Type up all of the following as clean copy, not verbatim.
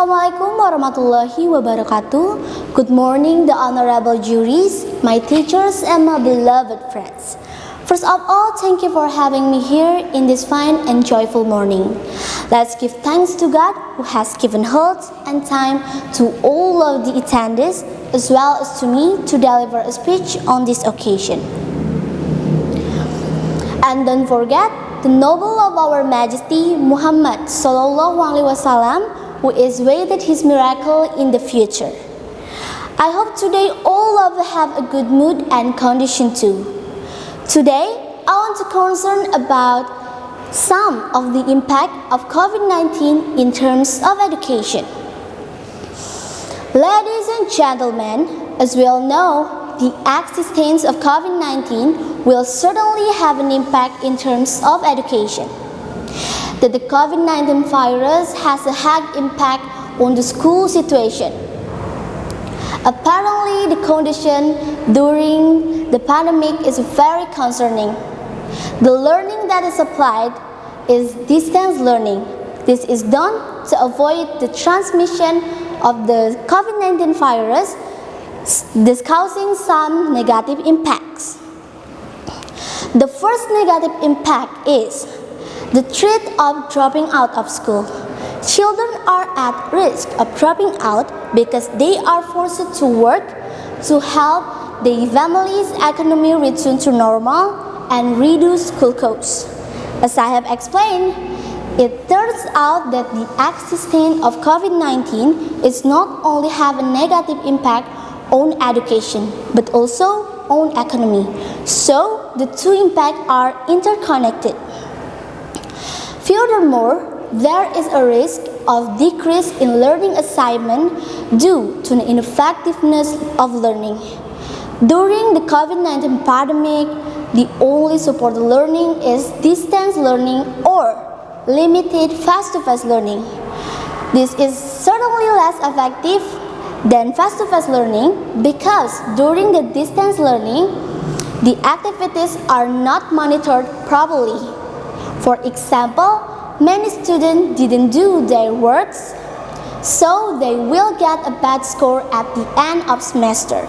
Assalamualaikum warahmatullahi wabarakatuh. Good morning, the honorable juries, my teachers, and my beloved friends. First of all, thank you for having me here in this fine and joyful morning. Let's give thanks to God who has given health and time to all of the attendees as well as to me to deliver a speech on this occasion. And don't forget the noble of our Majesty Muhammad Sallallahu Alaihi Wasallam, who is waited his miracle in the future. I hope today all of you have a good mood and condition too. Today, I want to concern about some of the impact of COVID-19 in terms of education. Ladies and gentlemen, as we all know, the existence of COVID-19 will certainly have an impact in terms of education. That the COVID-19 virus has a high impact on the school situation. Apparently, the condition during the pandemic is very concerning. The learning that is applied is distance learning. This is done to avoid the transmission of the COVID-19 virus, this causing some negative impacts. The first negative impact is the threat of dropping out of school. Children are at risk of dropping out because they are forced to work to help the family's economy return to normal and reduce school costs. As I have explained, it turns out that the existence of COVID-19 is not only have a negative impact on education but also on economy. So the two impacts are interconnected. Furthermore, there is a risk of decrease in learning assignment due to the ineffectiveness of learning. During the COVID-19 pandemic, the only supported learning is distance learning or limited face-to-face learning. This is certainly less effective than face-to-face learning because during the distance learning, the activities are not monitored properly. For example, many students didn't do their works, so they will get a bad score at the end of semester.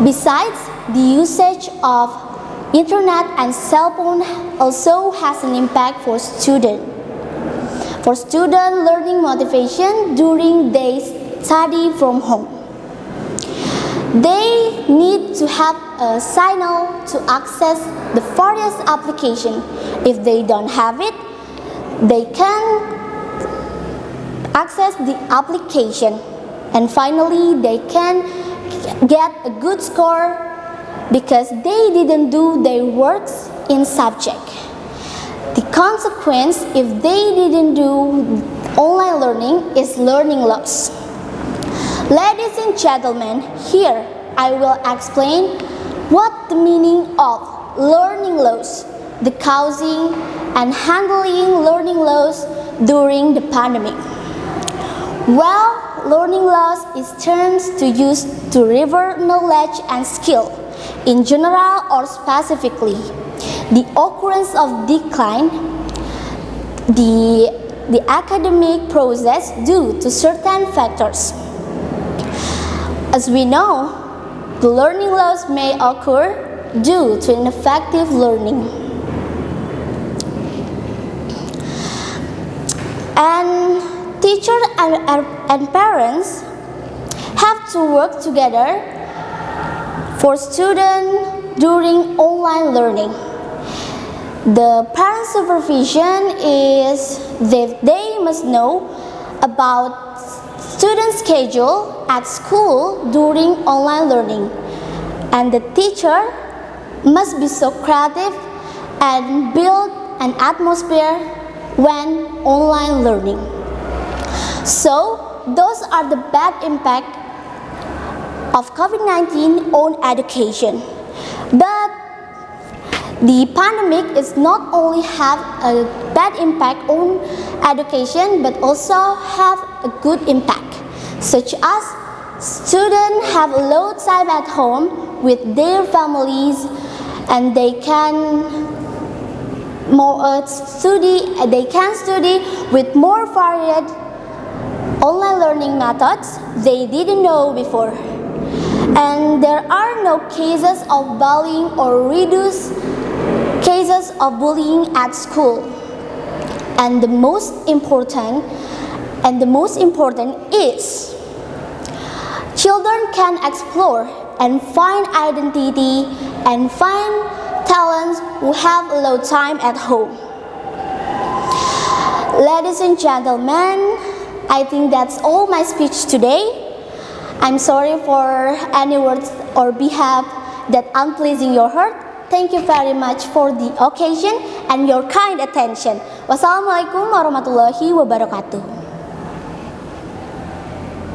Besides, the usage of internet and cell phone also has an impact for students. For student learning motivation during their study from home. They need to have a signal to access the various applications. If they don't have it, they can access the application. And finally, they can get a good score because they didn't do their works in subject. The consequence if they didn't do online learning is learning loss. Ladies and gentlemen, here I will explain what the meaning of learning loss, the causing and handling learning loss during the pandemic. Well, learning loss is terms to use to refer knowledge and skill in general or specifically. The occurrence of decline, the academic process due to certain factors. As we know, the learning loss may occur due to ineffective learning. And teachers and parents have to work together for students during online learning. The parent supervision is that they must know about student schedule at school during online learning, and the teacher must be so creative and build an atmosphere when online learning. So those are the bad impact of COVID-19 on education. But the pandemic is not only have a bad impact on education but also have a good impact, such as students have low time at home with their families and they can study with more varied online learning methods they didn't know before. And there are no cases of bullying or reduced cases of bullying at school. And the most important is children can explore and find identity and find talents who have a low time at home. Ladies and gentlemen, I think that's all my speech today. I'm sorry for any words or behalf that unpleasing your heart. Thank you very much for the occasion and your kind attention. Wassalamualaikum warahmatullahi wabarakatuh.